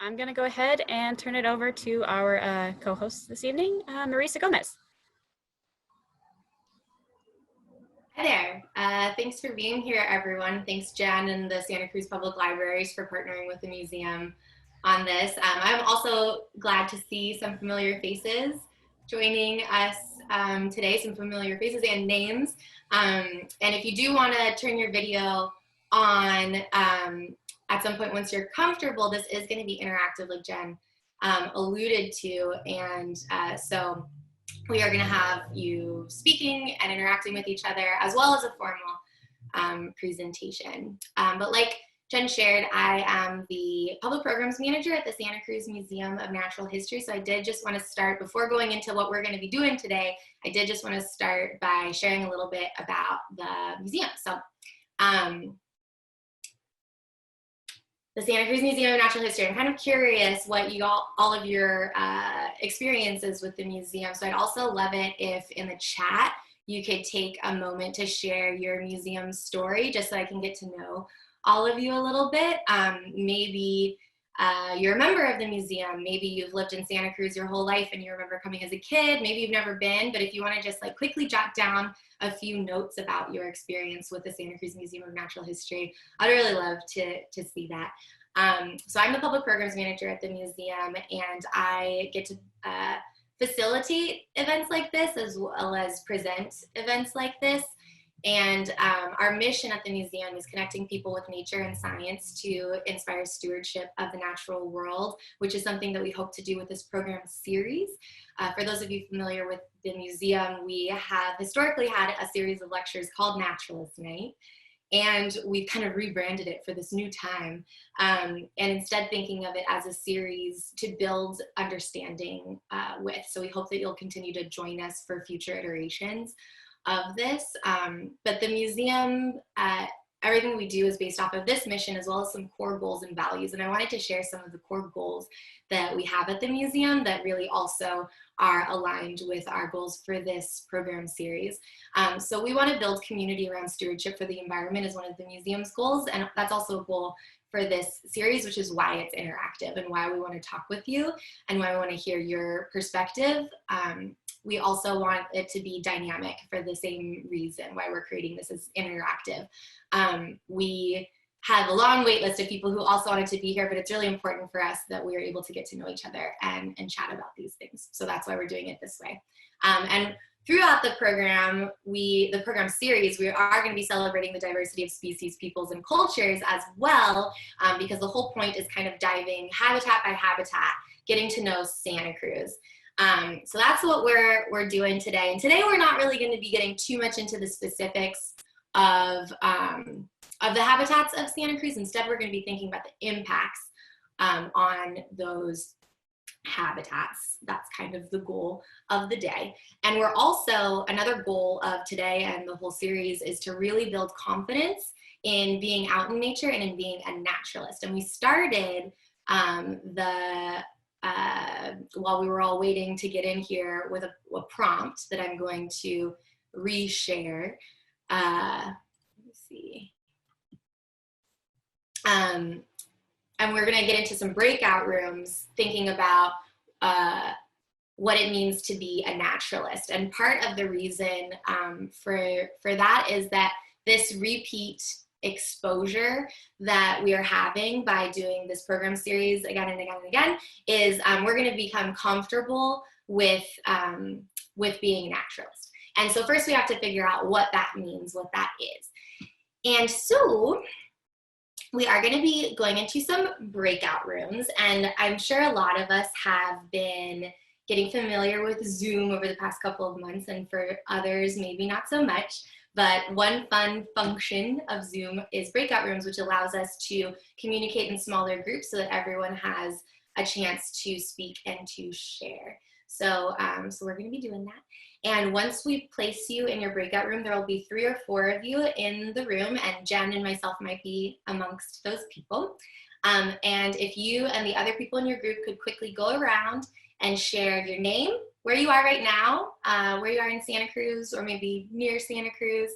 I'm going to go ahead and turn it over to our co-host this evening, Marisa Gomez. Hi there. Thanks for being here, everyone. Thanks, Jen and the Santa Cruz Public Libraries for partnering with the museum on this. I'm also glad to see some familiar faces joining us today, some familiar faces and names. And if you do want to turn your video on at some point once you're comfortable, this is going to be interactive, like Jen alluded to. And so we are going to have you speaking and interacting with each other, as well as a formal presentation. But like Jen shared, I am the Public Programs Manager at the Santa Cruz Museum of Natural History. So I did just want to start, before going into what we're going to be doing today, I did just want to start by sharing a little bit about the museum. So the Santa Cruz Museum of Natural History. I'm kind of curious what you all of your experiences with the museum. So I'd also love it if in the chat you could take a moment to share your museum story, just so I can get to know all of you a little bit. Maybe you're a member of the museum. Maybe you've lived in Santa Cruz your whole life and you remember coming as a kid. Maybe you've never been, but if you want to just like quickly jot down a few notes about your experience with the Santa Cruz Museum of Natural History, I'd really love to see that. So I'm the Public Programs Manager at the museum, and I get to facilitate events like this as well as present events like this. And our mission at the museum is connecting people with nature and science to inspire stewardship of the natural world, which is something that we hope to do with this program series. For those of you familiar with the museum, we have historically had a series of lectures called Naturalist Night, and we kind of rebranded it for this new time, and instead thinking of it as a series to build understanding with. So we hope that you'll continue to join us for future iterations of this. But the museum, everything we do is based off of this mission, as well as some core goals and values. And I wanted to share some of the core goals that we have at the museum that really also are aligned with our goals for this program series. So we want to build community around stewardship for the environment as one of the museum's goals. And that's also a goal for this series, which is why it's interactive and why we want to talk with you and why we want to hear your perspective. We also want it to be dynamic for the same reason why we're creating this as interactive. We have a long wait list of people who also wanted to be here, but it's really important for us that we are able to get to know each other and chat about these things. So that's why we're doing it this way. And throughout the program, the program series, we are going to be celebrating the diversity of species, peoples, and cultures as well, because the whole point is kind of diving habitat by habitat, getting to know Santa Cruz. So that's what we're doing today. And today we're not really going to be getting too much into the specifics of the habitats of Santa Cruz. Instead, we're going to be thinking about the impacts on those habitats. That's kind of the goal of the day. And we're also, another goal of today and the whole series is to really build confidence in being out in nature and in being a naturalist. And we started while we were all waiting to get in here with a prompt that I'm going to reshare. Let me see. And we're going to get into some breakout rooms thinking about what it means to be a naturalist. And part of the reason for that is that this repeat exposure that we are having by doing this program series again and again and again is we're going to become comfortable with being a naturalist. And so first we have to figure out what that means, what that is. And so we are going to be going into some breakout rooms, and I'm sure a lot of us have been getting familiar with Zoom over the past couple of months, and for others maybe not so much. But one fun function of Zoom is breakout rooms, which allows us to communicate in smaller groups so that everyone has a chance to speak and to share. So, so we're going to be doing that. And once we place you in your breakout room, there will be 3 or 4 of you in the room, and Jen and myself might be amongst those people. And if you and the other people in your group could quickly go around and share your name, where you are right now, where you are in Santa Cruz or maybe near Santa Cruz,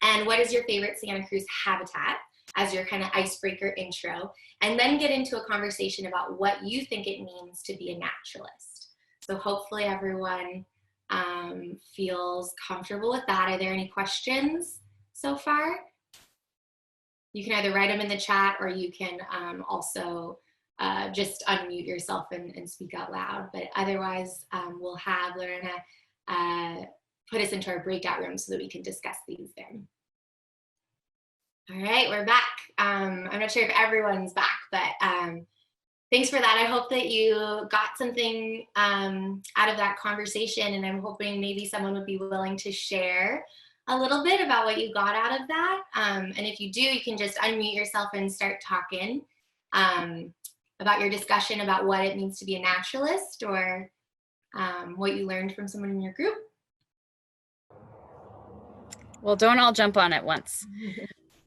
and what is your favorite Santa Cruz habitat. as your kind of icebreaker intro, and then get into a conversation about what you think it means to be a naturalist. So hopefully everyone feels comfortable with that. Are there any questions so far? You can either write them in the chat, or you can also just unmute yourself and speak out loud. But otherwise, we'll have Lorena put us into our breakout room so that we can discuss these there. All right, we're back. I'm not sure if everyone's back, but thanks for that. I hope that you got something out of that conversation, and I'm hoping maybe someone would be willing to share a little bit about what you got out of that. And if you do, you can just unmute yourself and start talking about your discussion about what it means to be a naturalist, or what you learned from someone in your group. Well, don't all jump on at once.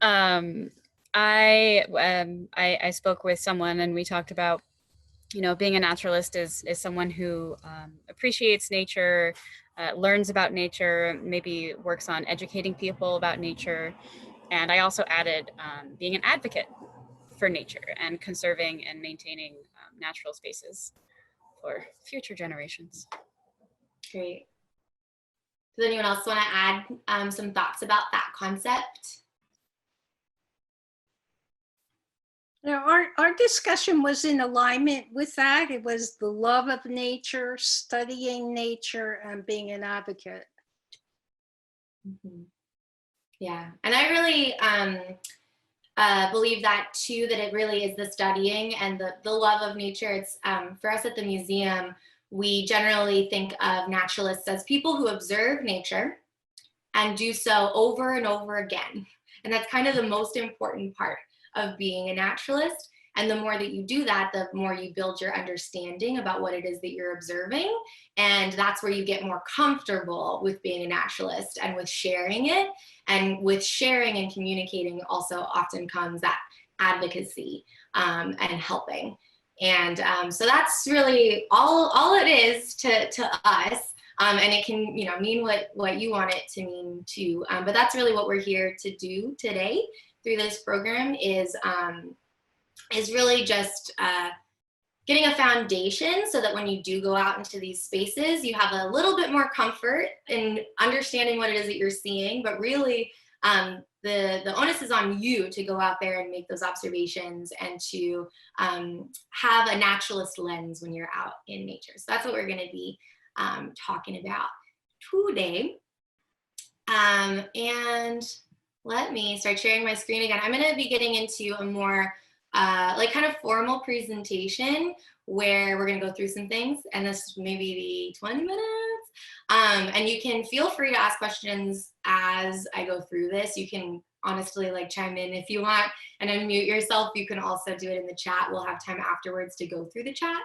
I spoke with someone, and we talked about, being a naturalist is someone who appreciates nature, learns about nature, maybe works on educating people about nature. And I also added being an advocate for nature and conserving and maintaining natural spaces for future generations. Great. Does anyone else want to add some thoughts about that concept? Our discussion was in alignment with that. It was the love of nature, studying nature, and being an advocate. Mm-hmm. Yeah, and I really believe that too, that it really is the studying and the love of nature. It's for us at the museum, we generally think of naturalists as people who observe nature and do so over and over again. And that's kind of the most important part of being a naturalist. And the more that you do that, the more you build your understanding about what it is that you're observing. And that's where you get more comfortable with being a naturalist and with sharing it. And with sharing and communicating also often comes that advocacy and helping. And so that's really all it is to us. And it can mean what you want it to mean too. But that's really what we're here to do today through this program is really just getting a foundation so that when you do go out into these spaces, you have a little bit more comfort in understanding what it is that you're seeing. But really, the onus is on you to go out there and make those observations and to have a naturalist lens when you're out in nature. So that's what we're going to be talking about today. And let me start sharing my screen again. I'm going to be getting into a more kind of formal presentation where we're going to go through some things, and this maybe be 20 minutes. And you can feel free to ask questions as I go through this. You can honestly chime in if you want and unmute yourself. You can also do it in the chat. We'll have time afterwards to go through the chat.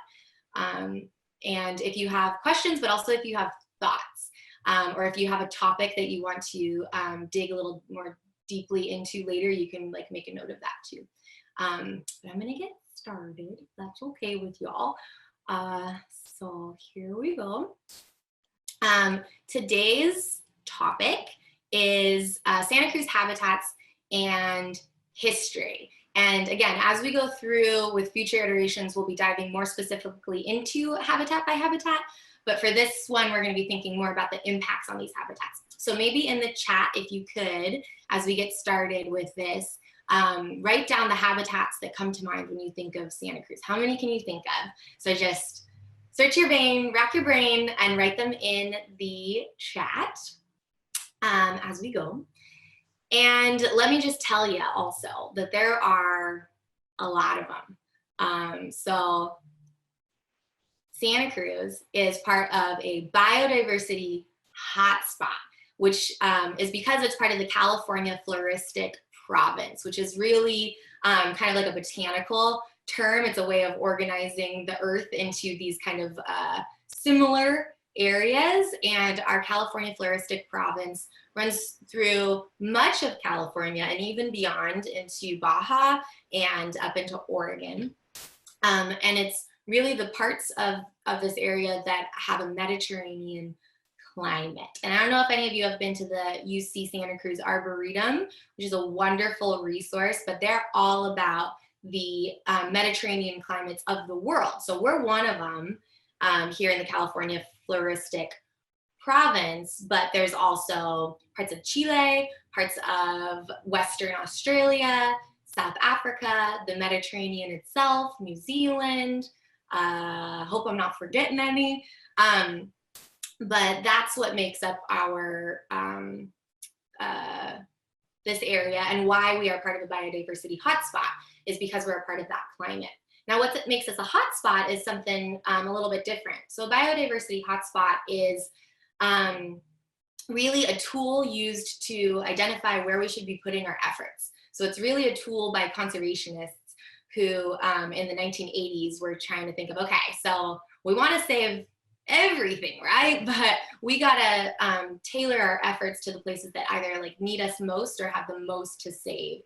And if you have questions, but also if you have thoughts, or if you have a topic that you want to dig a little more deeply into later, you can make a note of that too. But I'm gonna get started, if that's okay with y'all. So here we go. Today's topic is Santa Cruz habitats and history. And again, as we go through with future iterations, we'll be diving more specifically into habitat by habitat. But for this one, we're going to be thinking more about the impacts on these habitats. So maybe in the chat, if you could, as we get started with this, write down the habitats that come to mind when you think of Santa Cruz. How many can you think of? So just search your brain, rack your brain, and write them in the chat as we go. And let me just tell you also that there are a lot of them. So Santa Cruz is part of a biodiversity hotspot, which is because it's part of the California floristic province, which is really kind of like a botanical term. It's a way of organizing the earth into these kind of similar areas. And our California floristic province runs through much of California and even beyond into Baja and up into Oregon. And it's really the parts of this area that have a Mediterranean climate. And I don't know if any of you have been to the UC Santa Cruz Arboretum, which is a wonderful resource, but they're all about the Mediterranean climates of the world. So we're one of them here in the California floristic province, but there's also parts of Chile, parts of Western Australia, South Africa, the Mediterranean itself, New Zealand, hope I'm not forgetting any. But that's what makes up our, this area, and why we are part of a biodiversity hotspot is because we're a part of that climate. Now, what makes us a hotspot is something a little bit different. So a biodiversity hotspot is really a tool used to identify where we should be putting our efforts. So it's really a tool by conservationists who in the 1980s were trying to think of, okay, so we want to save everything, right? But we gotta tailor our efforts to the places that either like need us most or have the most to save.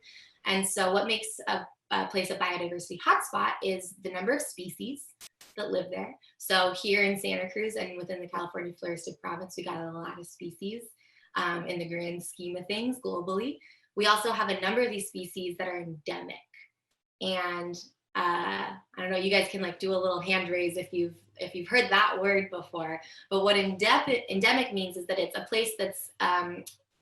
And so what makes a place a biodiversity hotspot is the number of species that live there. So here in Santa Cruz and within the California floristic province, we got a lot of species in the grand scheme of things globally. We also have a number of these species that are endemic. And I don't know, you guys can like do a little hand raise if you've heard that word before. But what endemic means is that it's a place that's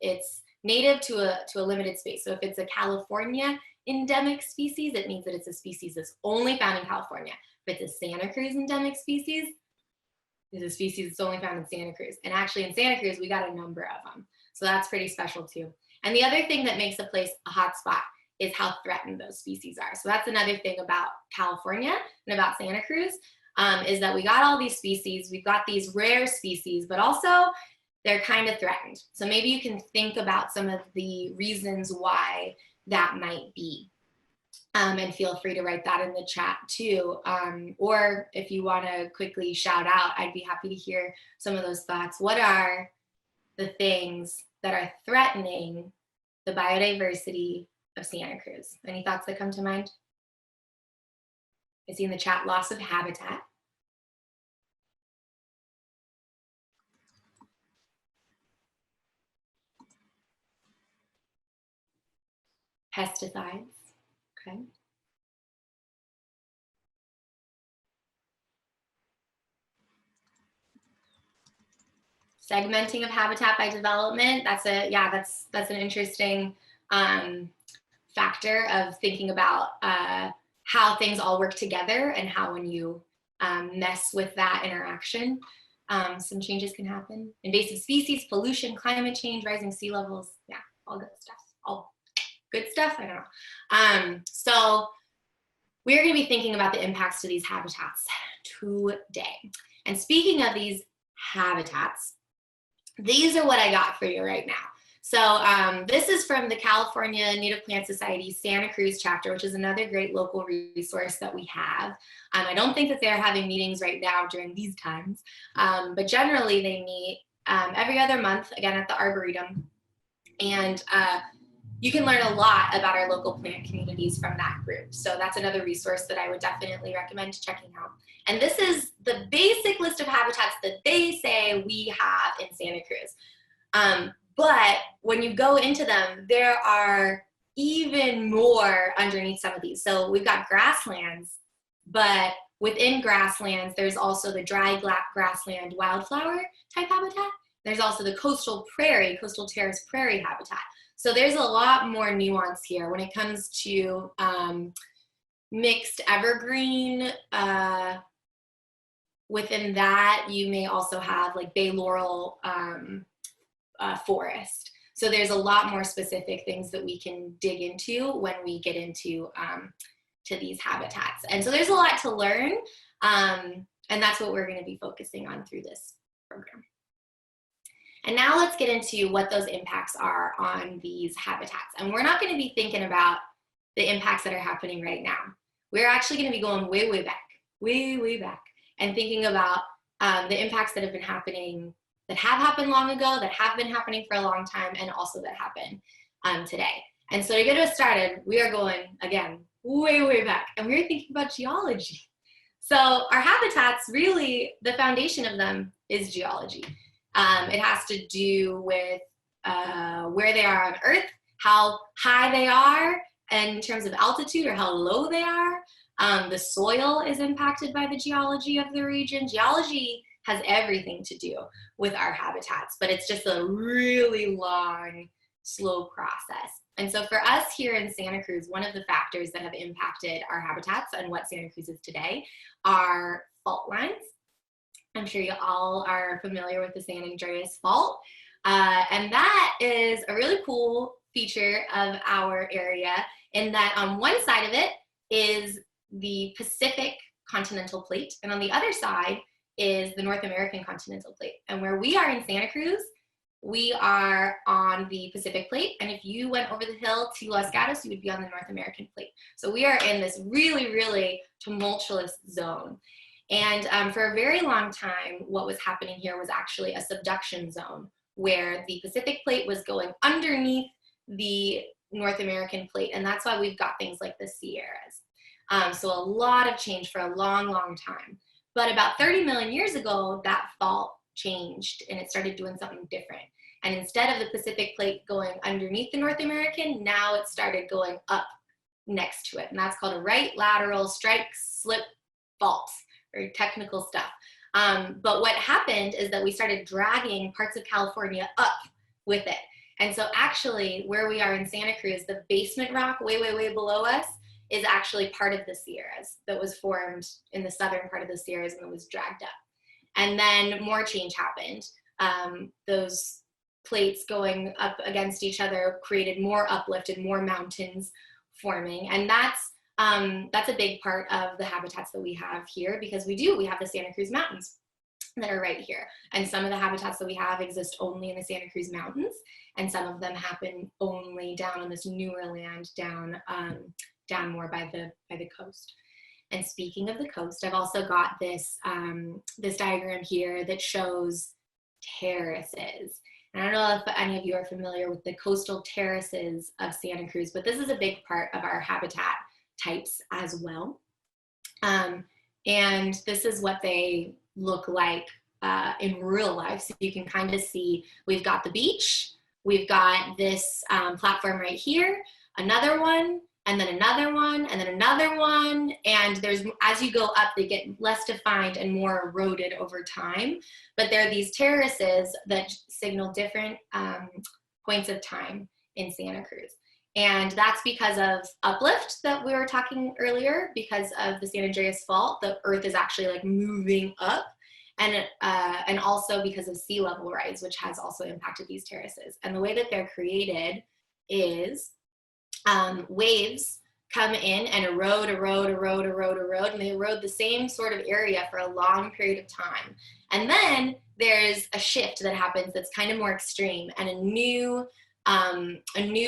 it's native to a limited space. So if it's a California endemic species, it means that it's a species that's only found in California. If it's a Santa Cruz endemic species, it's a species that's only found in Santa Cruz. And actually in Santa Cruz, we got a number of them. So that's pretty special too. And the other thing that makes a place a hotspot is how threatened those species are. So that's another thing about California and about Santa Cruz, is that we got all these species, we've got these rare species, but also they're kind of threatened. So maybe you can think about some of the reasons why that might be. And feel free to write that in the chat too. Or if you want to quickly shout out, I'd be happy to hear some of those thoughts. What are the things that are threatening the biodiversity of Santa Cruz? Any thoughts that come to mind? I see in the chat loss of habitat. Pesticides, okay. Segmenting of habitat by development, that's an interesting factor of thinking about how things all work together and how when you mess with that interaction, some changes can happen. Invasive species, pollution, climate change, rising sea levels, yeah, all good stuff. All good stuff, I don't know. So we're gonna be thinking about the impacts to these habitats today. And speaking of these habitats, these are what I got for you right now. So this is from the California Native Plant Society Santa Cruz chapter, which is another great local resource that we have. I don't think that they're having meetings right now during these times, but generally they meet every other month, again at the Arboretum. And you can learn a lot about our local plant communities from that group. So that's another resource that I would definitely recommend checking out. And this is the basic list of habitats that they say we have in Santa Cruz. But when you go into them, there are even more underneath some of these. So we've got grasslands, but within grasslands, there's also the dry grassland wildflower type habitat. There's also the coastal terrace prairie habitat. So there's a lot more nuance here when it comes to mixed evergreen. Within that, you may also have like bay laurel forest. So there's a lot more specific things that we can dig into when we get into to these habitats. And so there's a lot to learn, and that's what we're going to be focusing on through this program. And now let's get into what those impacts are on these habitats. And we're not going to be thinking about the impacts that are happening right now. We're actually going to be going way, way back, and thinking about the impacts that have been happening, that have happened long ago, that have been happening for a long time, and also that happen today. And so to get us started, we are going, again, way, way back, and we're thinking about geology. So our habitats, really, the foundation of them is geology. It has to do with where they are on Earth, how high they are in terms of altitude or how low they are. The soil is impacted by the geology of the region. Geology has everything to do with our habitats, but it's just a really long, slow process. And so for us here in Santa Cruz, one of the factors that have impacted our habitats and what Santa Cruz is today are fault lines. I'm sure you all are familiar with the San Andreas Fault. And that is a really cool feature of our area in that on one side of it is the Pacific continental plate, and on the other side is the North American continental plate. And where we are in Santa Cruz, we are on the Pacific plate, and if you went over the hill to Los Gatos, you would be on the North American plate. So we are in this really, really tumultuous zone. And for a very long time, what was happening here was actually a subduction zone where the Pacific plate was going underneath the North American plate, and that's why we've got things like the Sierras. So a lot of change for a long, long time. But about 30 million years ago, that fault changed and it started doing something different. And instead of the Pacific plate going underneath the North American, now it started going up next to it. And that's called a right lateral strike slip fault, very technical stuff. But what happened is that we started dragging parts of California up with it. And so actually where we are in Santa Cruz, the basement rock way, way, way below us is actually part of the Sierras that was formed in the southern part of the Sierras and it was dragged up. And then more change happened. Those plates going up against each other created more uplift and more mountains forming. And that's a big part of the habitats that we have here because we have the Santa Cruz Mountains that are right here. And some of the habitats that we have exist only in the Santa Cruz Mountains, and some of them happen only down on this newer land down more by the coast. And speaking of the coast, I've also got this this diagram here that shows terraces. And I don't know if any of you are familiar with the coastal terraces of Santa Cruz, but this is a big part of our habitat types as well. And this is what they look like in real life. So you can kind of see we've got the beach, we've got this platform right here, another one, and then another one, and then another one. And there's, as you go up, they get less defined and more eroded over time. But there are these terraces that signal different points of time in Santa Cruz. And that's because of uplift that we were talking earlier, because of the San Andreas Fault, the earth is actually like moving up. And also because of sea level rise, which has also impacted these terraces. And the way that they're created is waves come in and erode, and they erode the same sort of area for a long period of time. And then there's a shift that happens that's kind of more extreme, and a new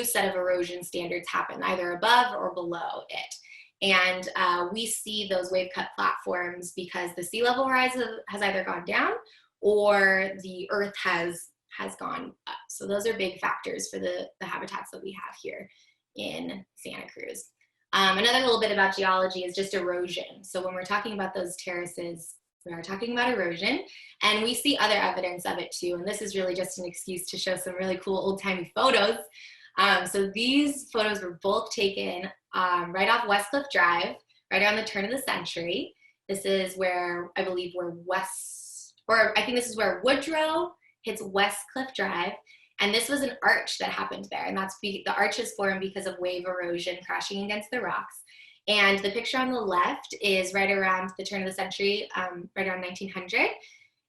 set of erosion standards happen, either above or below it. And we see those wave cut platforms because the sea level rise has either gone down or the earth has gone up. So those are big factors for the habitats that we have here in Santa Cruz. Another little bit about geology is just erosion. So when we're talking about those terraces, we are talking about erosion, and we see other evidence of it too. And this is really just an excuse to show some really cool old-timey photos. So these photos were both taken right off Westcliff Drive, right around the turn of the century. This is where, I believe, I think this is where Woodrow hits Westcliff Drive. And this was an arch that happened there. And the arch is formed because of wave erosion crashing against the rocks. And the picture on the left is right around the turn of the century, right around 1900.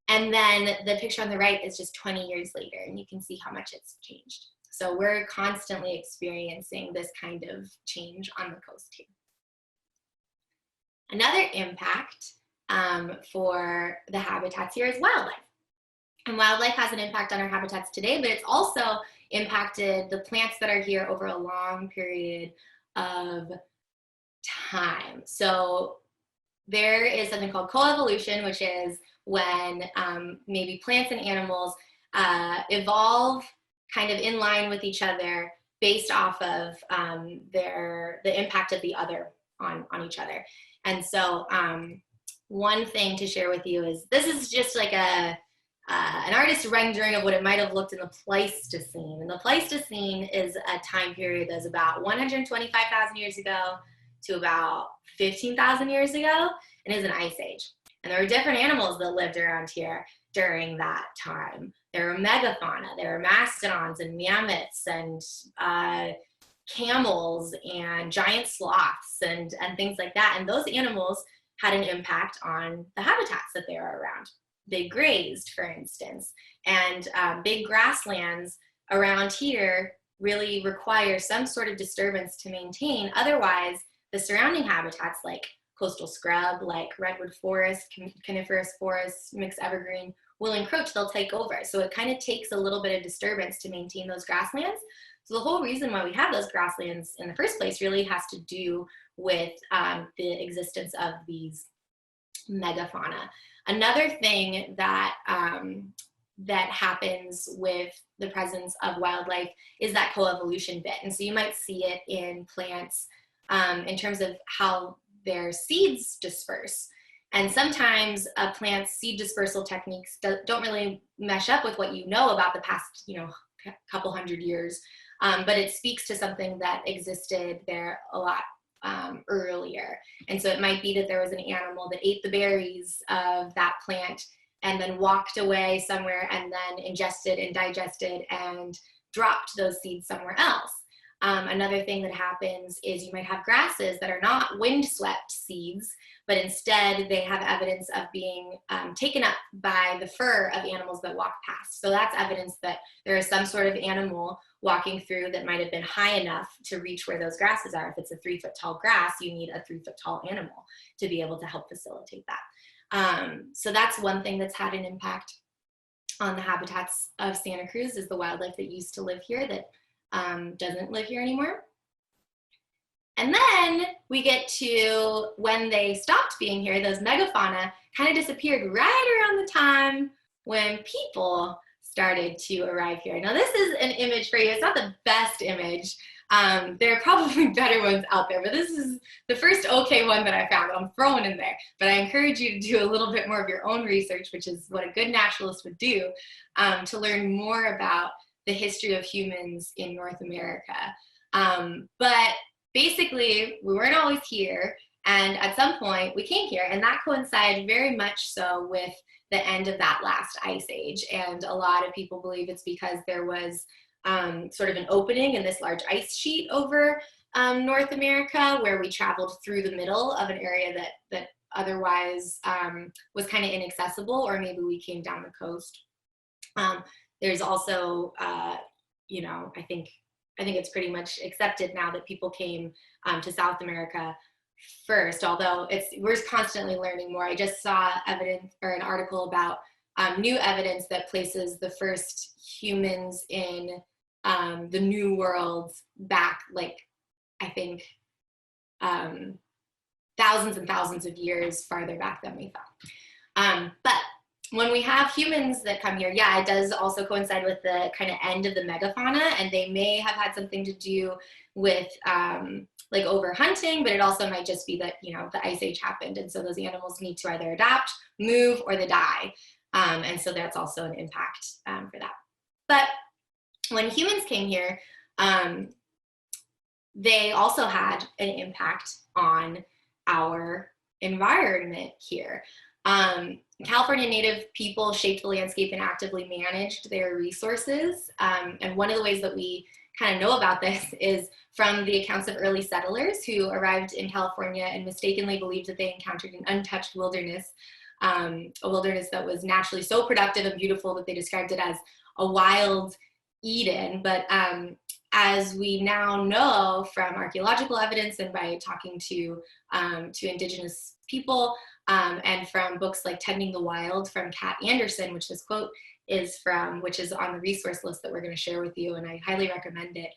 And then the picture on the right is just 20 years later, and you can see how much it's changed. So we're constantly experiencing this kind of change on the coast here. Another impact for the habitats here is wildlife. And wildlife has an impact on our habitats today, but it's also impacted the plants that are here over a long period of time. So there is something called coevolution, which is when maybe plants and animals evolve kind of in line with each other based off of the impact of the other on each other. And so one thing to share with you is, this is just like a an artist's rendering of what it might have looked in the Pleistocene. And the Pleistocene is a time period that's about 125,000 years ago to about 15,000 years ago, and is an ice age. And there were different animals that lived around here during that time. There were megafauna, there were mastodons and mammoths and camels and giant sloths and things like that. And those animals had an impact on the habitats that they were around. They grazed, for instance, and big grasslands around here really require some sort of disturbance to maintain. Otherwise, the surrounding habitats like coastal scrub, like redwood forest, coniferous forest, mixed evergreen, will encroach, they'll take over. So it kind of takes a little bit of disturbance to maintain those grasslands. So the whole reason why we have those grasslands in the first place really has to do with the existence of these megafauna. Another thing that that happens with the presence of wildlife is that coevolution bit. And so you might see it in plants in terms of how their seeds disperse. And sometimes a plant's seed dispersal techniques don't really mesh up with what you know about the past, couple hundred years. But it speaks to something that existed there a lot earlier. And so it might be that there was an animal that ate the berries of that plant and then walked away somewhere and then ingested and digested and dropped those seeds somewhere else. Another thing that happens is you might have grasses that are not windswept seeds, but instead they have evidence of being taken up by the fur of animals that walk past. So that's evidence that there is some sort of animal walking through that might have been high enough to reach where those grasses are. If it's a 3-foot tall grass, you need a 3-foot tall animal to be able to help facilitate that. So that's one thing that's had an impact on the habitats of Santa Cruz, is the wildlife that used to live here that doesn't live here anymore. And then we get to when they stopped being here, those megafauna kind of disappeared right around the time when people started to arrive here. Now this is an image for you. It's not the best image. There are probably better ones out there, but this is the first okay one that I found. I'm throwing in there, but I encourage you to do a little bit more of your own research, which is what a good naturalist would do, to learn more about the history of humans in North America. But basically, we weren't always here, and at some point we came here, and that coincided very much so with the end of that last ice age. And a lot of people believe it's because there was sort of an opening in this large ice sheet over North America, where we traveled through the middle of an area that otherwise was kind of inaccessible, or maybe we came down the coast. There's also, I think it's pretty much accepted now that people came to South America first, although we're constantly learning more. I just saw evidence, or an article about new evidence that places the first humans in the New World back, I think, thousands and thousands of years farther back than we thought. But when we have humans that come here, yeah, it does also coincide with the kind of end of the megafauna, and they may have had something to do with overhunting, but it also might just be that, the ice age happened, and so those animals need to either adapt, move, or they die. And so that's also an impact for that. But when humans came here, they also had an impact on our environment here. California Native people shaped the landscape and actively managed their resources. And one of the ways that we kind of know about this is from the accounts of early settlers who arrived in California and mistakenly believed that they encountered an untouched wilderness, a wilderness that was naturally so productive and beautiful that they described it as a wild Eden. But as we now know from archaeological evidence and by talking to Indigenous people, and from books like Tending the Wild from Kat Anderson, which this quote is from, which is on the resource list that we're going to share with you, and I highly recommend it.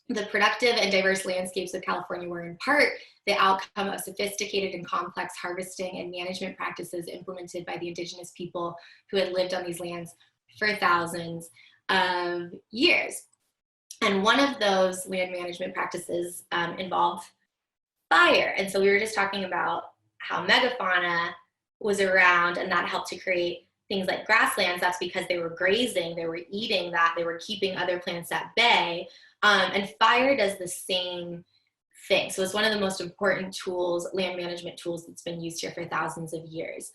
The productive and diverse landscapes of California were in part the outcome of sophisticated and complex harvesting and management practices implemented by the Indigenous people who had lived on these lands for thousands of years. And one of those land management practices involved fire. And so we were just talking about how megafauna was around, and that helped to create things like grasslands, that's because they were grazing, they were eating that, they were keeping other plants at bay. And fire does the same thing. So it's one of the most important tools, land management tools, that's been used here for thousands of years.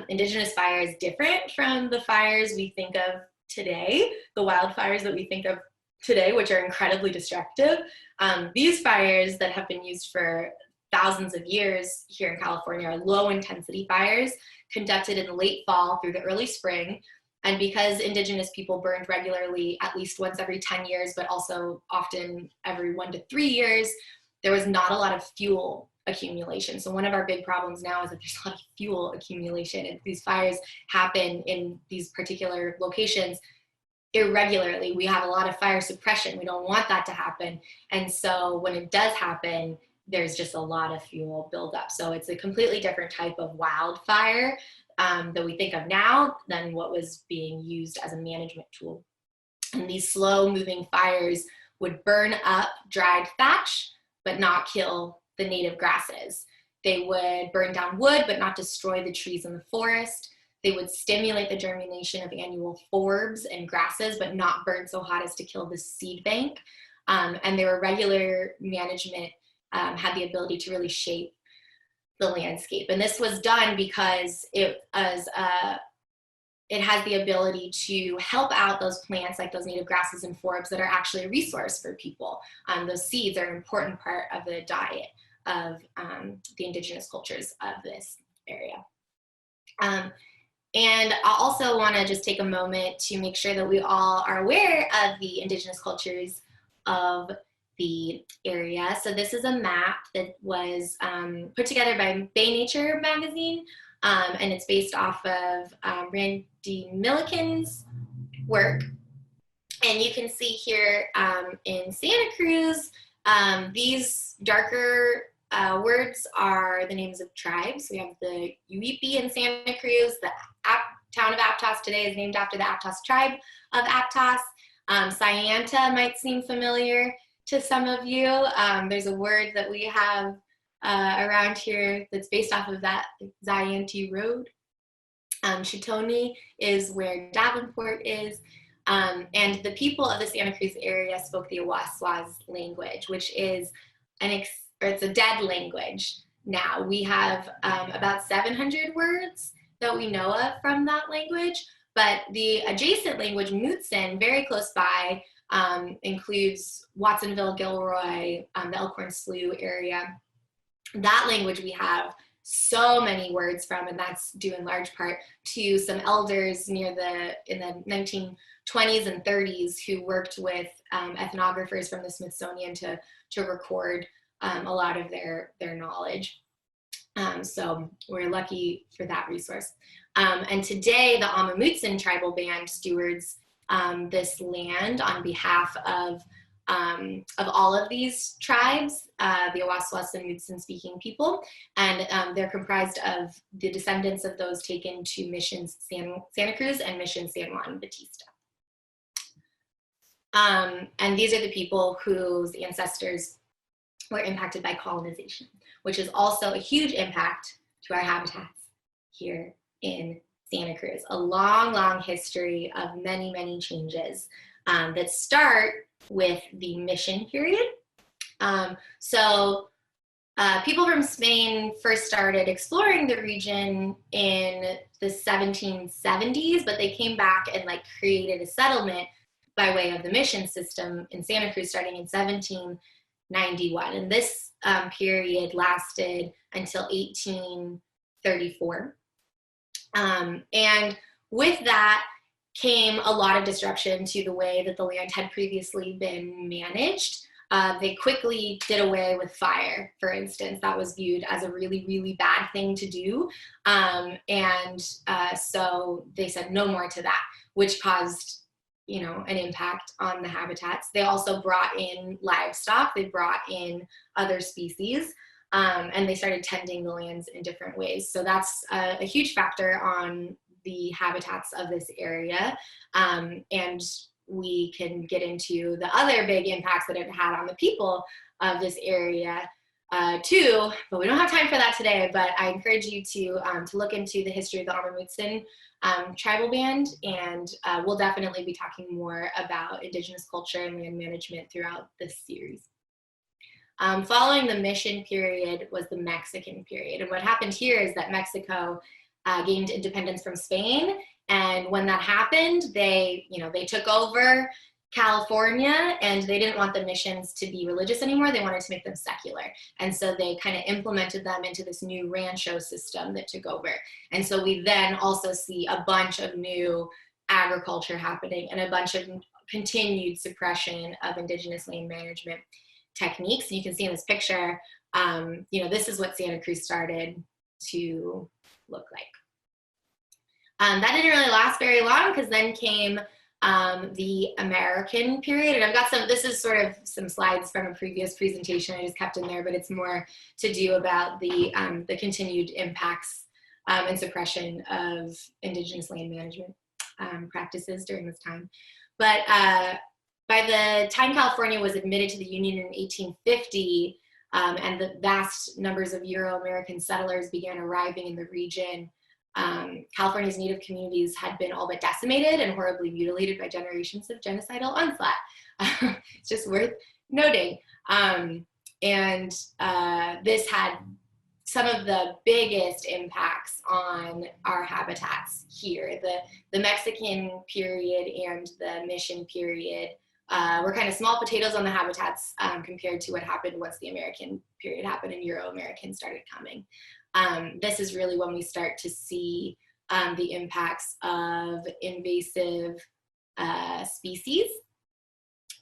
Indigenous fire is different from the fires we think of today, the wildfires that we think of today, which are incredibly destructive. These fires that have been used for thousands of years here in California are low intensity fires conducted in the late fall through the early spring. And because Indigenous people burned regularly, at least once every 10 years, but also often every 1 to 3 years, there was not a lot of fuel accumulation. So one of our big problems now is that there's a lot of fuel accumulation, and these fires happen in these particular locations irregularly. We have a lot of fire suppression. We don't want that to happen. And so when it does happen, there's just a lot of fuel buildup. So it's a completely different type of wildfire that we think of now than what was being used as a management tool. And these slow moving fires would burn up dried thatch, but not kill the native grasses. They would burn down wood, but not destroy the trees in the forest. They would stimulate the germination of annual forbs and grasses, but not burn so hot as to kill the seed bank. And their regular management had the ability to really shape the landscape. And this was done because it has the ability to help out those plants, like those native grasses and forbs, that are actually a resource for people. Those seeds are an important part of the diet of the indigenous cultures of this area. And I also want to just take a moment to make sure that we all are aware of the indigenous cultures of the area. So this is a map that was put together by Bay Nature magazine, and it's based off of Randy Milliken's work. And you can see here in Santa Cruz, these darker words are the names of tribes. We have the Yuipi in Santa Cruz. The town of Aptos today is named after the Aptos tribe of Aptos. Sayanta might seem familiar to some of you. There's a word that we have around here that's based off of that Zayante Road. Chitoni is where Davenport is. And the people of the Santa Cruz area spoke the Awaswas language, which is it's a dead language now. We have about 700 words that we know of from that language, but the adjacent language, Mutsun, very close by, includes Watsonville, Gilroy, the Elkhorn Slough area. That language we have so many words from, and that's due in large part to some elders in the 1920s and 30s who worked with ethnographers from the Smithsonian to record a lot of their knowledge. So we're lucky for that resource. And today the Amamutsun tribal band stewards this land on behalf of all of these tribes, the Awaswas and Mutsun speaking people, and they're comprised of the descendants of those taken to missions Santa Cruz and mission San Juan Batista. And these are the people whose ancestors were impacted by colonization, which is also a huge impact to our habitats here in Santa Cruz. A long, long history of many, many changes that start with the mission period. People from Spain first started exploring the region in the 1770s, but they came back and created a settlement by way of the mission system in Santa Cruz starting in 1791. And this period lasted until 1834. And with that came a lot of disruption to the way that the land had previously been managed. They quickly did away with fire, for instance. That was viewed as a really, really bad thing to do. So they said no more to that, which caused an impact on the habitats. They also brought in livestock, they brought in other species, and they started tending the lands in different ways. So that's a huge factor on the habitats of this area. And we can get into the other big impacts that it had on the people of this area. Two, but we don't have time for that today, but I encourage you to look into the history of the Amamutsin tribal band, and we'll definitely be talking more about Indigenous culture and land management throughout this series. Following the mission period was the Mexican period, and what happened here is that Mexico gained independence from Spain, and when that happened, they took over California, and they didn't want the missions to be religious anymore. They wanted to make them secular. And so they kind of implemented them into this new rancho system that took over. And so we then also see a bunch of new agriculture happening and a bunch of continued suppression of indigenous land management techniques. And you can see in this picture, this is what Santa Cruz started to look like. That didn't really last very long, because then came the American period. And I've got this is sort of some slides from a previous presentation I just kept in there, but it's more to do about the continued impacts and suppression of indigenous land management practices during this time. But by the time California was admitted to the Union in 1850, and the vast numbers of Euro-American settlers began arriving in the region, California's Native communities had been all but decimated and horribly mutilated by generations of genocidal onslaught. It's just worth noting. This had some of the biggest impacts on our habitats here. The Mexican period and the mission period were kind of small potatoes on the habitats compared to what happened once the American period happened and Euro-Americans started coming. This is really when we start to see the impacts of invasive species.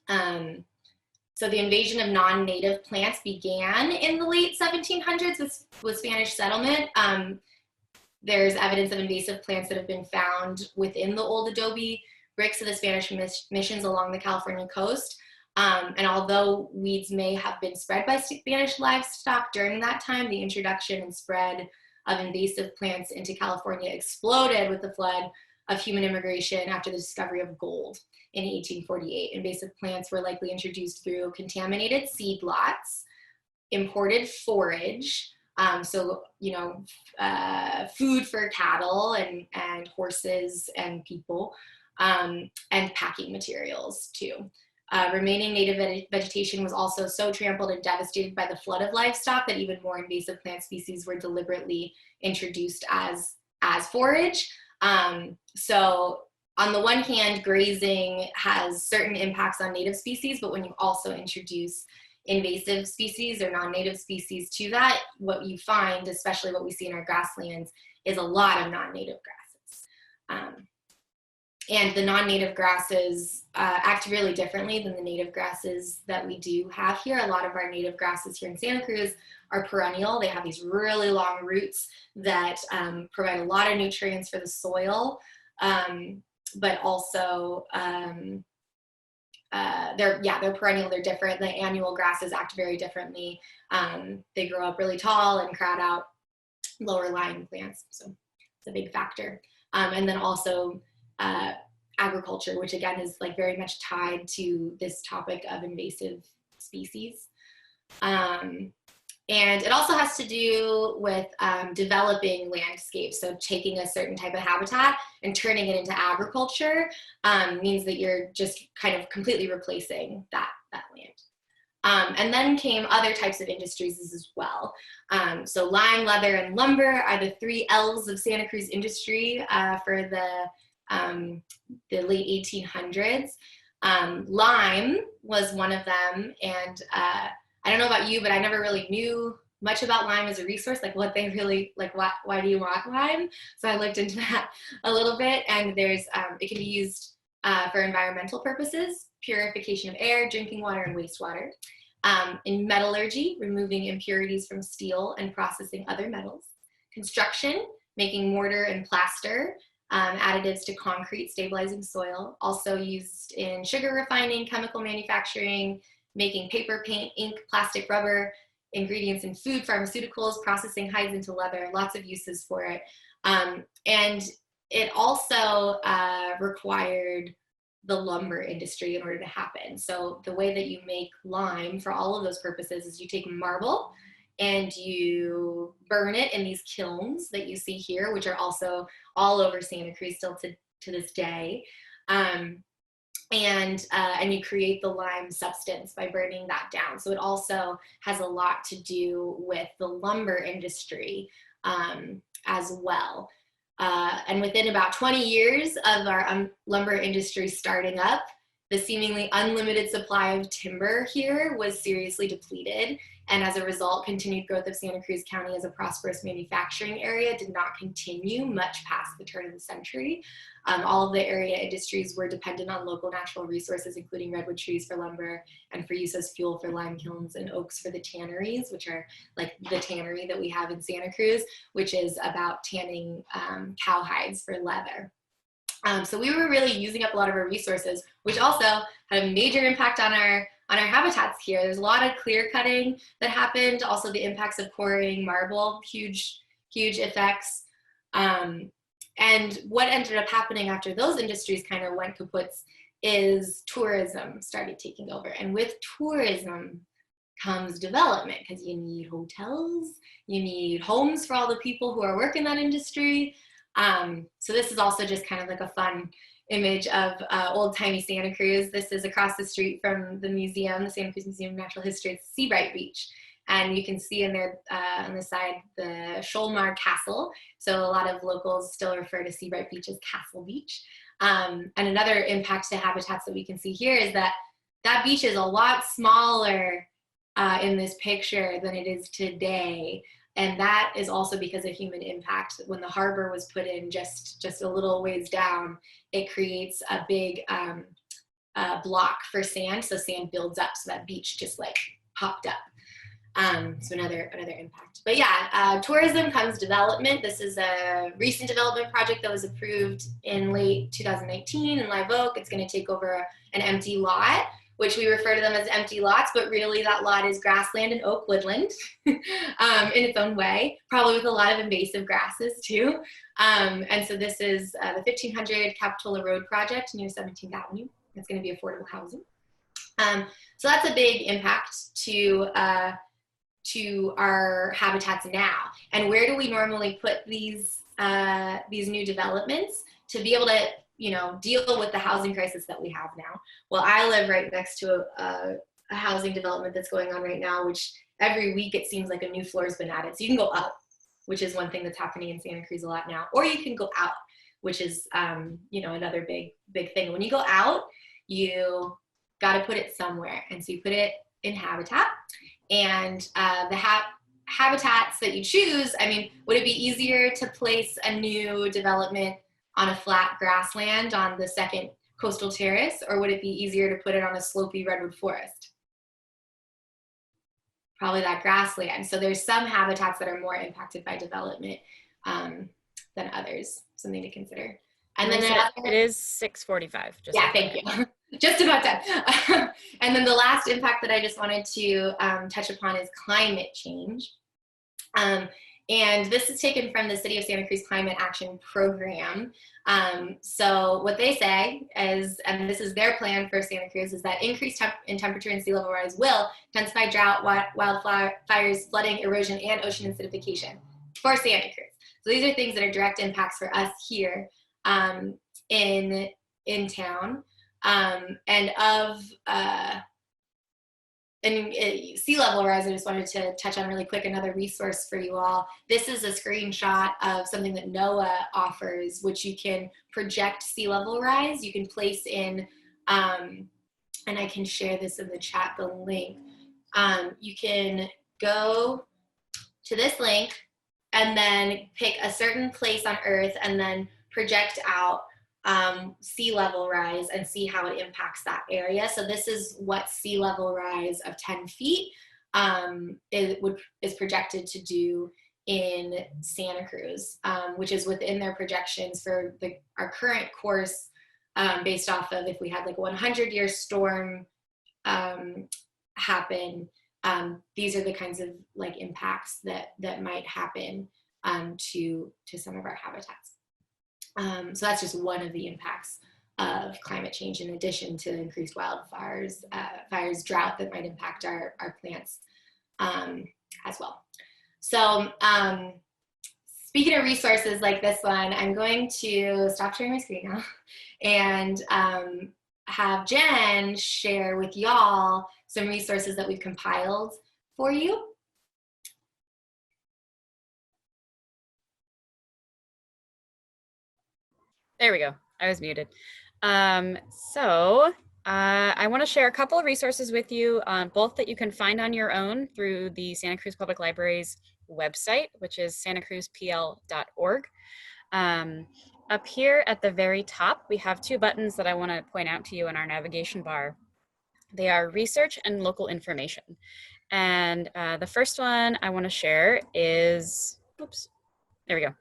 So the invasion of non-native plants began in the late 1700s with Spanish settlement. There's evidence of invasive plants that have been found within the old adobe bricks of the Spanish missions along the California coast. And although weeds may have been spread by Spanish livestock during that time, the introduction and spread of invasive plants into California exploded with the flood of human immigration after the discovery of gold in 1848. Invasive plants were likely introduced through contaminated seed lots, imported forage, food for cattle and horses and people, and packing materials too. Remaining native vegetation was also so trampled and devastated by the flood of livestock that even more invasive plant species were deliberately introduced as forage. So on the one hand, grazing has certain impacts on native species, but when you also introduce invasive species or non-native species to that, what you find, especially what we see in our grasslands, is a lot of non-native grasses. And the non-native grasses act really differently than the native grasses that we do have here. A lot of our native grasses here in Santa Cruz are perennial. They have these really long roots that provide a lot of nutrients for the soil, but also they're perennial, they're different. The annual grasses act very differently. They grow up really tall and crowd out lower lying plants, so it's a big factor. And then also agriculture, which again is like very much tied to this topic of invasive species. And it also has to do with developing landscapes. So taking a certain type of habitat and turning it into agriculture means that you're just kind of completely replacing that land. And then came other types of industries as well. So lime, leather, and lumber are the three L's of Santa Cruz industry for the late 1800s. Lime was one of them, and I don't know about you, but I never really knew much about lime as a resource, like what they really, like why do you want lime? So I looked into that a little bit, and there's, it can be used for environmental purposes, purification of air, drinking water, and wastewater. In metallurgy, removing impurities from steel and processing other metals. Construction, making mortar and plaster, additives to concrete, stabilizing soil. Also used in sugar refining, chemical manufacturing, making paper, paint, ink, plastic, rubber, ingredients in food, pharmaceuticals, processing hides into leather, lots of uses for it. And it also required the lumber industry in order to happen. So the way that you make lime for all of those purposes is you take marble and you burn it in these kilns that you see here, which are also all over Santa Cruz still to this day. And you create the lime substance by burning that down. So it also has a lot to do with the lumber industry as well. And within about 20 years of our lumber industry starting up, the seemingly unlimited supply of timber here was seriously depleted. And as a result, continued growth of Santa Cruz County as a prosperous manufacturing area did not continue much past the turn of the century. All of the area industries were dependent on local natural resources, including redwood trees for lumber and for use as fuel for lime kilns, and oaks for the tanneries, which are like the tannery that we have in Santa Cruz, which is about tanning cow hides for leather. So we were really using up a lot of our resources, which also had a major impact on our habitats here. There's a lot of clear cutting that happened. Also the impacts of quarrying marble, huge effects. And what ended up happening after those industries kind of went kaput is tourism started taking over. And with tourism comes development, because you need hotels, you need homes for all the people who are working that industry. So this is also just kind of like a fun image of old-timey Santa Cruz. This is across the street from the museum, the Santa Cruz Museum of Natural History. It's Seabright Beach. And you can see in there on the side the Scholmar Castle. So a lot of locals still refer to Seabright Beach as Castle Beach. And another impact to habitats that we can see here is that that beach is a lot smaller in this picture than it is today. And that is also because of human impact. When the harbor was put in just a little ways down, it creates a big block for sand. So sand builds up, so that beach just like popped up. So another impact. But yeah, tourism comes development. This is a recent development project that was approved in late 2019 in Live Oak. It's going to take over an empty lot, which we refer to them as empty lots, but really that lot is grassland and oak woodland in its own way, probably with a lot of invasive grasses too. And so this is the 1500 Capitola Road project near 17th Avenue. It's going to be affordable housing. So that's a big impact to our habitats now. And where do we normally put these new developments to be able to deal with the housing crisis that we have now? Well, I live right next to a housing development that's going on right now, which every week it seems like a new floor's been added. So you can go up, which is one thing that's happening in Santa Cruz a lot now, or you can go out, which is another big thing. When you go out, you got to put it somewhere, and so you put it in habitat. And the habitats that you choose, I mean, would it be easier to place a new development on a flat grassland on the second coastal terrace, or would it be easier to put it on a slopey redwood forest? Probably that grassland. So there's some habitats that are more impacted by development than others, something to consider. And then it is 6:45. Yeah, thank you. Just about done. And then the last impact that I just wanted to touch upon is climate change. And this is taken from the City of Santa Cruz Climate Action Program. So what they say is, and this is their plan for Santa Cruz, is that increased in temperature and sea level rise will intensify drought, wildfires, flooding, erosion, and ocean acidification for Santa Cruz. So these are things that are direct impacts for us here in town. Sea level rise, I just wanted to touch on really quick, another resource for you all. This is a screenshot of something that NOAA offers, which you can project sea level rise. You can place in, and I can share this in the chat, the link. You can go to this link and then pick a certain place on Earth and then project out sea level rise and see how it impacts that area. So this is what sea level rise of 10 feet is projected to do in Santa Cruz, which is within their projections for our current course, based off of if we had like a 100-year storm happen. These are the kinds of like impacts that might happen to some of our habitats. So that's just one of the impacts of climate change, in addition to increased wildfires, drought that might impact our plants as well. So speaking of resources like this one, I'm going to stop sharing my screen now and have Jen share with y'all some resources that we've compiled for you. There we go. I was muted. I want to share a couple of resources with you, both that you can find on your own through the Santa Cruz Public Libraries website, which is santacruzpl.org. Up here at the very top, we have two buttons that I want to point out to you in our navigation bar. They are research and local information. And the first one I want to share is, oops, there we go.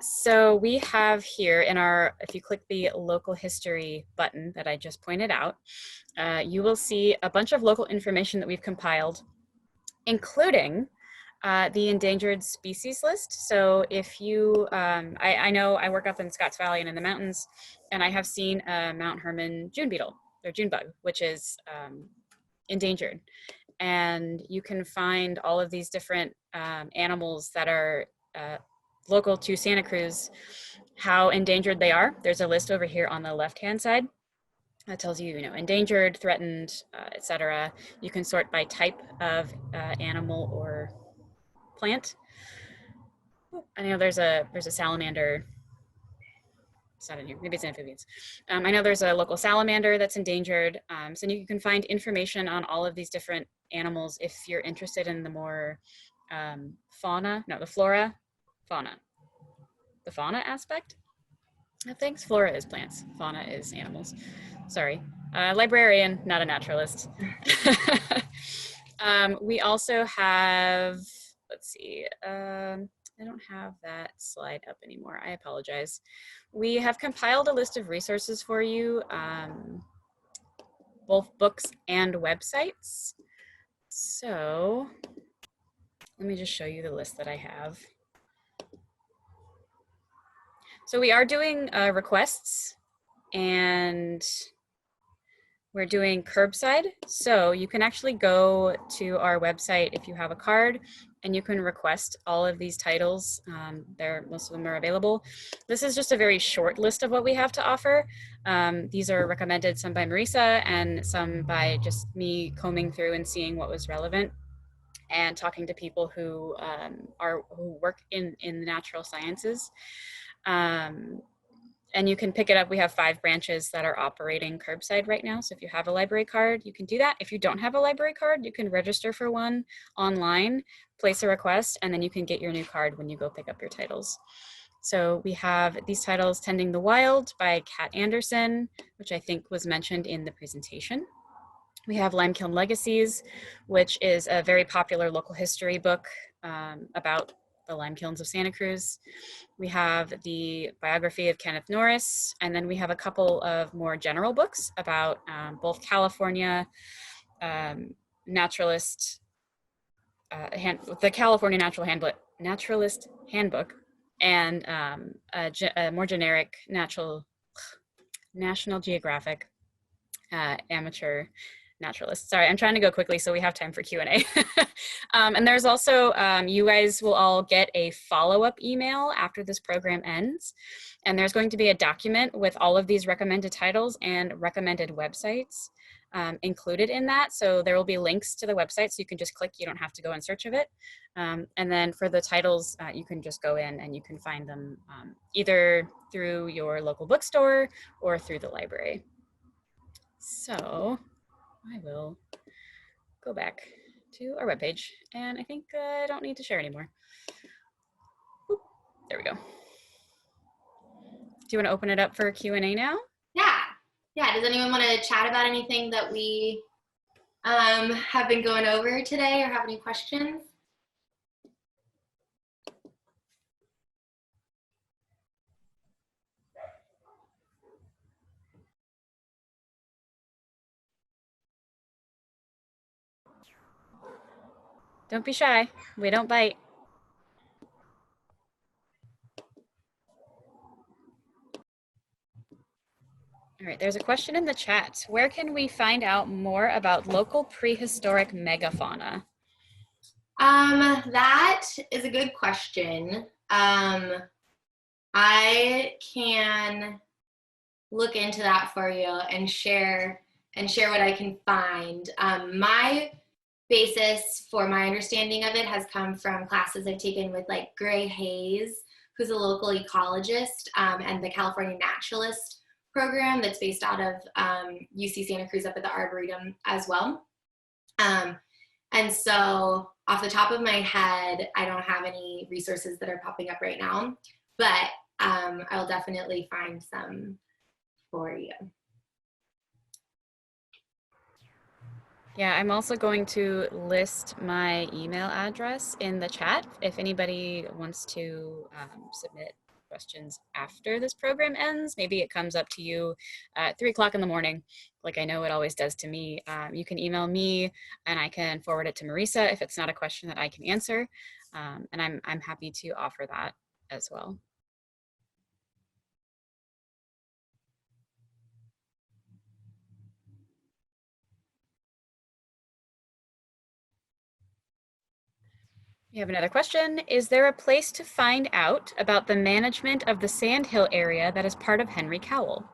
So we have here in our, if you click the local history button that I just pointed out, you will see a bunch of local information that we've compiled, including the endangered species list. So if you, I know I work up in Scotts Valley and in the mountains, and I have seen a Mount Herman June beetle, or June bug, which is endangered. And you can find all of these different animals that are local to Santa Cruz, how endangered they are. There's a list over here on the left-hand side that tells you, endangered, threatened, etc. You can sort by type of animal or plant. I know there's a salamander. It's not in here. Maybe it's in amphibians. I know there's a local salamander that's endangered. So you can find information on all of these different animals if you're interested in the more the fauna aspect of things. Flora is plants, fauna is animals. Sorry, librarian, not a naturalist. We also have, let's see, I don't have that slide up anymore. I apologize. We have compiled a list of resources for you, both books and websites. So let me just show you the list that I have. So we are doing requests, and we're doing curbside. So you can actually go to our website if you have a card, and you can request all of these titles. Most of them are available. This is just a very short list of what we have to offer. These are recommended, some by Marisa and some by just me combing through and seeing what was relevant and talking to people who work in the natural sciences. And you can pick it up. We have 5 branches that are operating curbside right now. So if you have a library card, you can do that. If you don't have a library card, you can register for one online, place a request, and then you can get your new card when you go pick up your titles. So we have these titles: Tending the Wild by Kat Anderson, which I think was mentioned in the presentation. We have Limekiln Legacies, which is a very popular local history book about the limekilns of Santa Cruz. We have the biography of Kenneth Norris, and then we have a couple of more general books about both California Naturalist, the California Naturalist Handbook, and a more generic National Geographic amateur naturalist. Sorry, I'm trying to go quickly so we have time for Q&A. And there's also, you guys will all get a follow-up email after this program ends. And there's going to be a document with all of these recommended titles and recommended websites included in that. So there will be links to the website, so you can just click, you don't have to go in search of it. And then for the titles, you can just go in and you can find them either through your local bookstore or through the library. So I will go back to our webpage, and I think I don't need to share anymore. Oop, there we go. Do you want to open it up for Q&A now? Yeah. Does anyone want to chat about anything that we have been going over today, or have any questions? Don't be shy. We don't bite. All right, there's a question in the chat. Where can we find out more about local prehistoric megafauna? That is a good question. I can look into that for you and share what I can find. My basis for my understanding of it has come from classes I've taken with like Gray Hayes, who's a local ecologist, and the California Naturalist program that's based out of UC Santa Cruz up at the Arboretum as well. And so off the top of my head, I don't have any resources that are popping up right now, but I'll definitely find some for you. Yeah, I'm also going to list my email address in the chat if anybody wants to submit questions after this program ends. Maybe it comes up to you at 3 o'clock in the morning, like I know it always does to me. You can email me and I can forward it to Marisa if it's not a question that I can answer. And I'm happy to offer that as well. We have another question. Is there a place to find out about the management of the sandhill area that is part of Henry Cowell?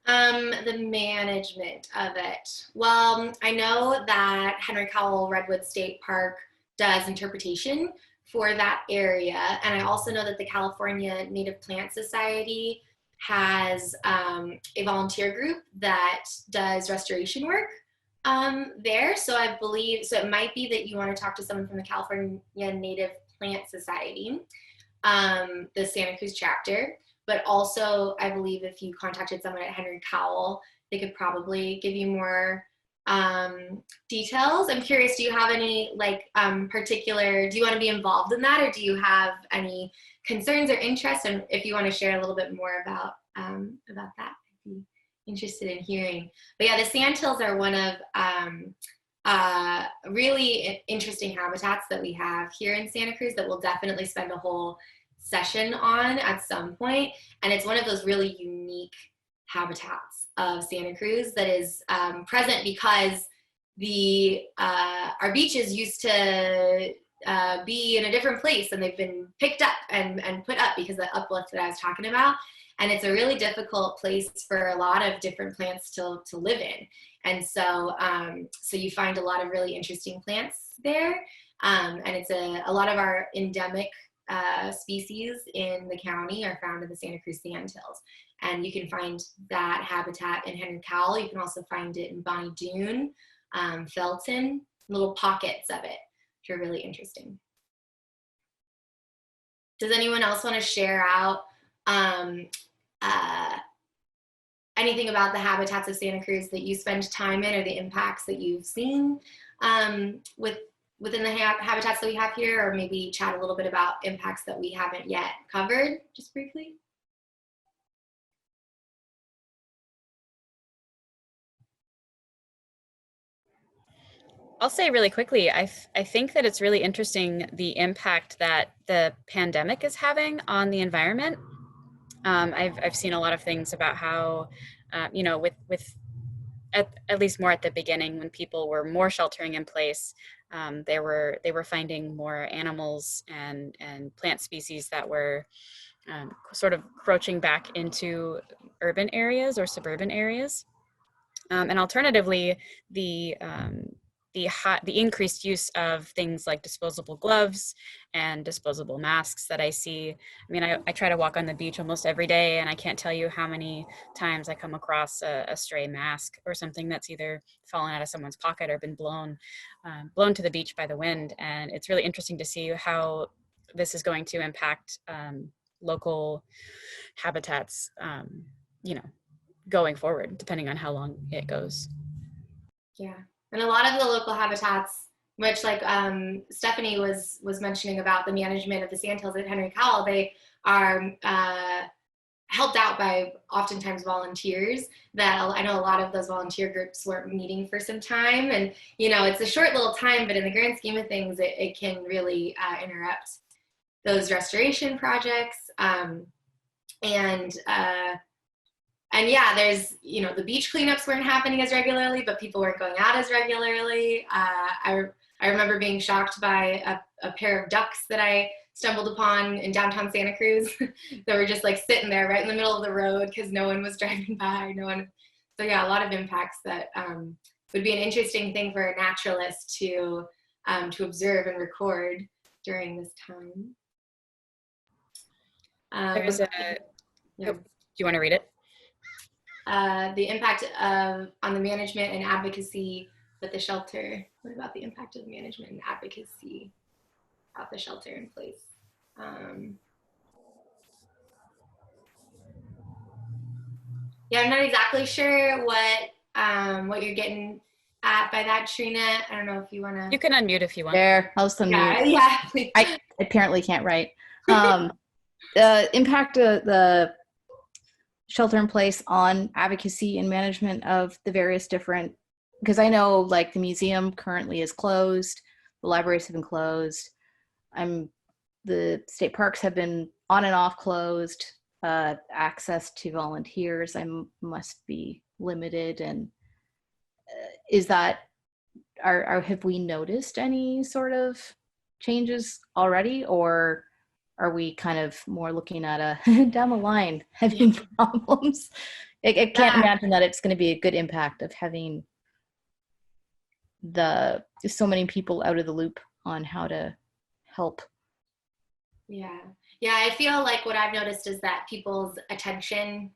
The management of it. Well, I know that Henry Cowell Redwood State Park does interpretation for that area. And I also know that the California Native Plant Society has a volunteer group that does restoration work there. So I believe, so it might be that you want to talk to someone from the California Native Plant Society, the Santa Cruz chapter. But also, I believe if you contacted someone at Henry Cowell, they could probably give you more details. I'm curious, do you have any like particular, do you want to be involved in that, or do you have any concerns or interests? And if you want to share a little bit more about that, I'd be interested in hearing. But yeah, the sandhills are one of really interesting habitats that we have here in Santa Cruz that we'll definitely spend a whole session on at some point. And it's one of those really unique habitats of Santa Cruz that is present because our beaches used to be in a different place, and they've been picked up and put up because of the uplift that I was talking about. And it's a really difficult place for a lot of different plants to live in. And so so you find a lot of really interesting plants there. And it's a lot of our endemic species in the county are found in the Santa Cruz sandhills. And you can find that habitat in Henry Cowell. You can also find it in Bonnie Doon, Felton, little pockets of it, which are really interesting. Does anyone else want to share out anything about the habitats of Santa Cruz that you spend time in, or the impacts that you've seen within the habitats that we have here, or maybe chat a little bit about impacts that we haven't yet covered, just briefly? I'll say really quickly, I think that it's really interesting the impact that the pandemic is having on the environment. I've seen a lot of things about how, you know, with at least more at the beginning, when people were more sheltering in place, they were finding more animals and plant species that were sort of crouching back into urban areas or suburban areas. And alternatively, the increased use of things like disposable gloves and disposable masks that I see. I mean, I try to walk on the beach almost every day, and I can't tell you how many times I come across a stray mask or something that's either fallen out of someone's pocket or been blown to the beach by the wind. And it's really interesting to see how this is going to impact local habitats, you know, going forward, depending on how long it goes. Yeah. And a lot of the local habitats, much like Stephanie was mentioning about the management of the sandhills at Henry Cowell, they are helped out by oftentimes volunteers that I know a lot of those volunteer groups weren't meeting for some time. And, you know, it's a short little time, but in the grand scheme of things, it can really interrupt those restoration projects. And yeah, there's, you know, the beach cleanups weren't happening as regularly, but people weren't going out as regularly. I I remember being shocked by a pair of ducks that I stumbled upon in downtown Santa Cruz that were just like sitting there right in the middle of the road because no one was driving by. So yeah, a lot of impacts that would be an interesting thing for a naturalist to observe and record during this time. There's a, yeah. do you want to read it? The impact on the management and advocacy with the shelter. What about the impact of management and advocacy of the shelter in place? Yeah, I'm not exactly sure what you're getting at by that, Trina. I don't know if you want to. You can unmute if you want. There, I'll just unmute. Yeah. I apparently can't write. The impact of the shelter in place on advocacy and management of the various different, because I know like the museum currently is closed, the libraries have been closed, the state parks have been on and off closed, access to volunteers must be limited, and is that, have we noticed any sort of changes already, or are we kind of more looking at a down the line having problems? I can't imagine that it's going to be a good impact of having so many people out of the loop on how to help. Yeah, I feel like what I've noticed is that people's attention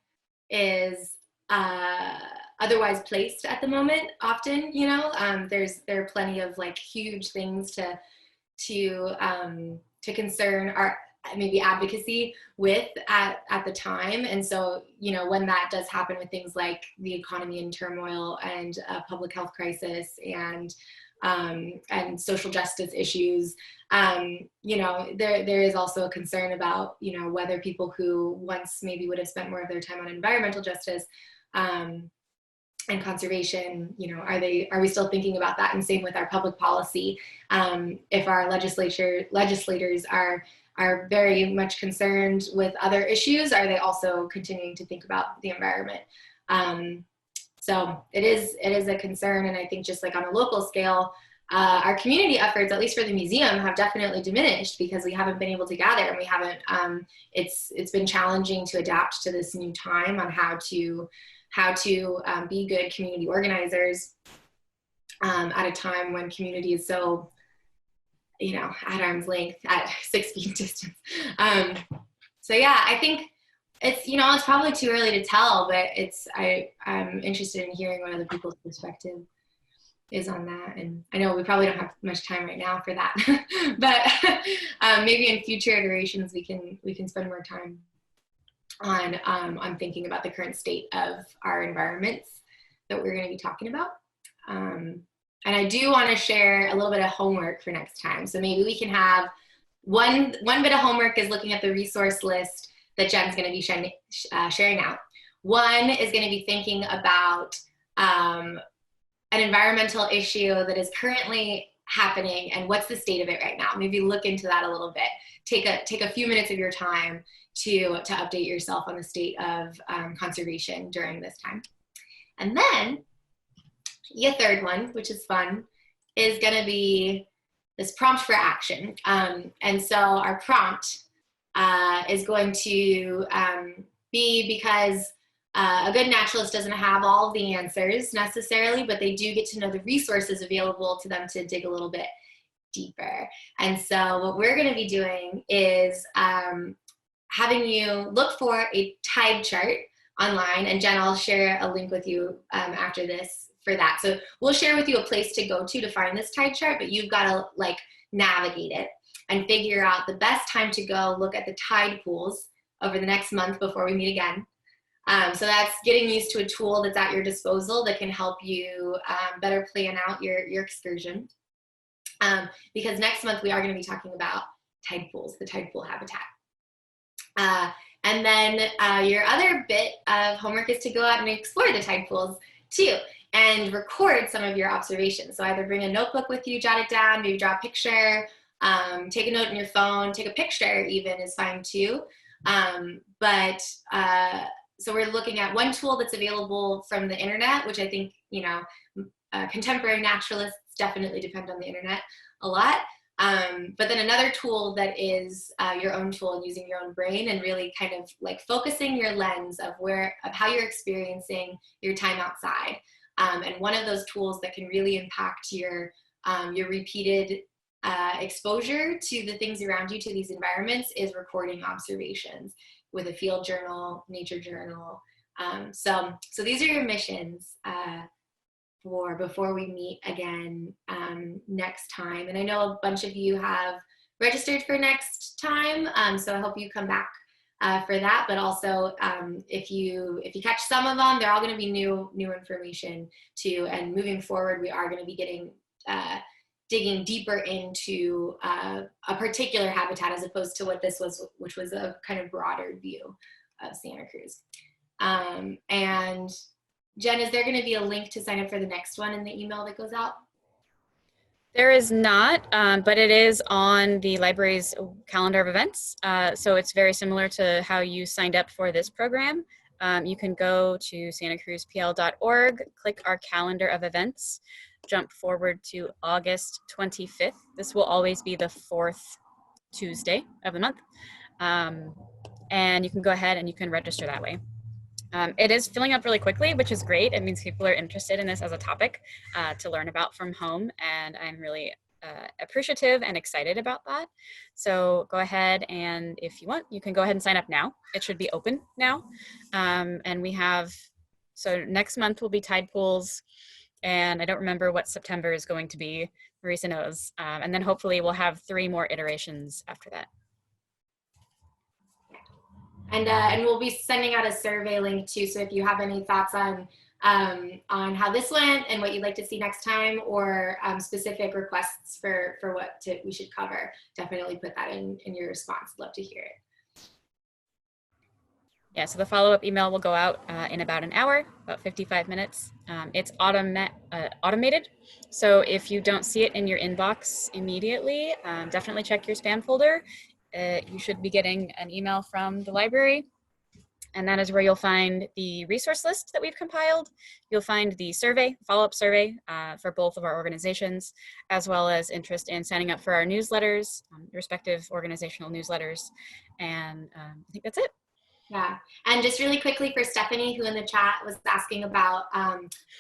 is otherwise placed at the moment. Often, there are plenty of like huge things to concern our maybe advocacy with at the time. And so, when that does happen with things like the economy in turmoil and a public health crisis and social justice issues, there is also a concern about, whether people who once maybe would have spent more of their time on environmental justice and conservation, are we still thinking about that? And same with our public policy. If our legislators are very much concerned with other issues, are they also continuing to think about the environment? So it is a concern. And I think just like on a local scale, our community efforts, at least for the museum, have definitely diminished because we haven't been able to gather, and we haven't, it's been challenging to adapt to this new time on how to be good community organizers at a time when community is so, at arm's length, at 6 feet distance. So yeah, I think it's probably too early to tell, but I'm interested in hearing what other people's perspective is on that. And I know we probably don't have much time right now for that, but maybe in future iterations we can spend more time on thinking about the current state of our environments that we're going to be talking about. And I do want to share a little bit of homework for next time. So maybe we can have one bit of homework is looking at the resource list that Jen's going to be sharing out. One is going to be thinking about an environmental issue that is currently happening and what's the state of it right now. Maybe look into that a little bit. Take a few minutes of your time to update yourself on the state of conservation during this time. And then the third one, which is fun, is going to be this prompt for action. And so our prompt is going to be, because a good naturalist doesn't have all of the answers necessarily, but they do get to know the resources available to them to dig a little bit deeper. And so what we're going to be doing is having you look for a tide chart online, and Jen, I'll share a link with you after this for that. So we'll share with you a place to go to find this tide chart, but you've got to like navigate it and figure out the best time to go look at the tide pools over the next month before we meet again. So that's getting used to a tool that's at your disposal that can help you better plan out your excursion. Because next month we are going to be talking about tide pools, the tide pool habitat. And then your other bit of homework is to go out and explore the tide pools too, and record some of your observations. So either bring a notebook with you, jot it down, maybe draw a picture, take a note in your phone, take a picture even is fine too. So we're looking at one tool that's available from the internet, which I think, contemporary naturalists definitely depend on the internet a lot. But then another tool that is your own tool and using your own brain and really kind of like focusing your lens of how you're experiencing your time outside. And one of those tools that can really impact your repeated exposure to the things around you, to these environments, is recording observations with a field journal, nature journal. So these are your missions for before we meet again next time. And I know a bunch of you have registered for next time, so I hope you come back for that. But also, if you catch some of them, they're all going to be new information too. And moving forward, we are going to be getting digging deeper into a particular habitat as opposed to what this was, which was a kind of broader view of Santa Cruz. And Jen, is there going to be a link to sign up for the next one in the email that goes out? There is not, but it is on the library's calendar of events. So it's very similar to how you signed up for this program. You can go to santacruzpl.org, click our calendar of events, jump forward to August 25th. This will always be the fourth Tuesday of the month. And you can go ahead and you can register that way. It is filling up really quickly, which is great. It means people are interested in this as a topic to learn about from home, and I'm really appreciative and excited about that. So go ahead, and if you want, you can go ahead and sign up now. It should be open now. And we have, so next month will be tide pools, and I don't remember what September is going to be. Marisa knows. And then hopefully we'll have 3 more iterations after that. And we'll be sending out a survey link too. So if you have any thoughts on how this went and what you'd like to see next time, or specific requests for what we should cover, definitely put that in your response. Love to hear it. Yeah, so the follow-up email will go out in about an hour, about 55 minutes. It's automated, so if you don't see it in your inbox immediately, definitely check your spam folder. You should be getting an email from the library, and that is where you'll find the resource list that we've compiled. You'll find the survey, follow-up survey for both of our organizations, as well as interest in signing up for our newsletters, respective organizational newsletters, and I think that's it. Yeah, and just really quickly for Stephanie, who in the chat was asking about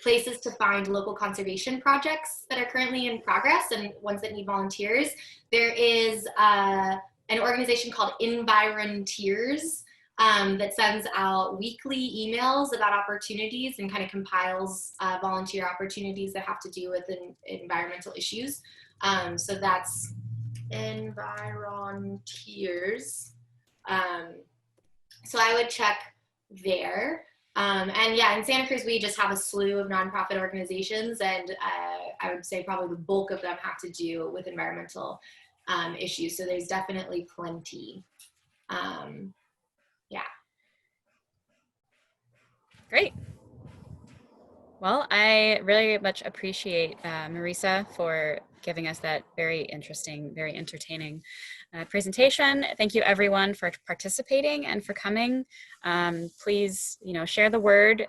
places to find local conservation projects that are currently in progress and ones that need volunteers. There is an organization called Environteers that sends out weekly emails about opportunities and kind of compiles volunteer opportunities that have to do with environmental issues. So that's Environteers. So I would check there. And yeah, in Santa Cruz, we just have a slew of nonprofit organizations, and I would say probably the bulk of them have to do with environmental issues. So there's definitely plenty. Yeah. Great. Well, I really much appreciate Marisa for giving us that very interesting, very entertaining presentation. Thank you everyone for participating and for coming. Please, share the word.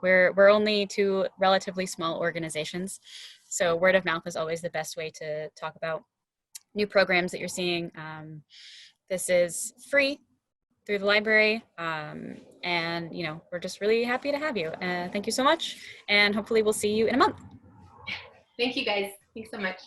We're only 2 relatively small organizations, so word of mouth is always the best way to talk about new programs that you're seeing. This is free through the library, and we're just really happy to have you. Thank you so much, and hopefully we'll see you in a month. Thank you guys. Thanks so much.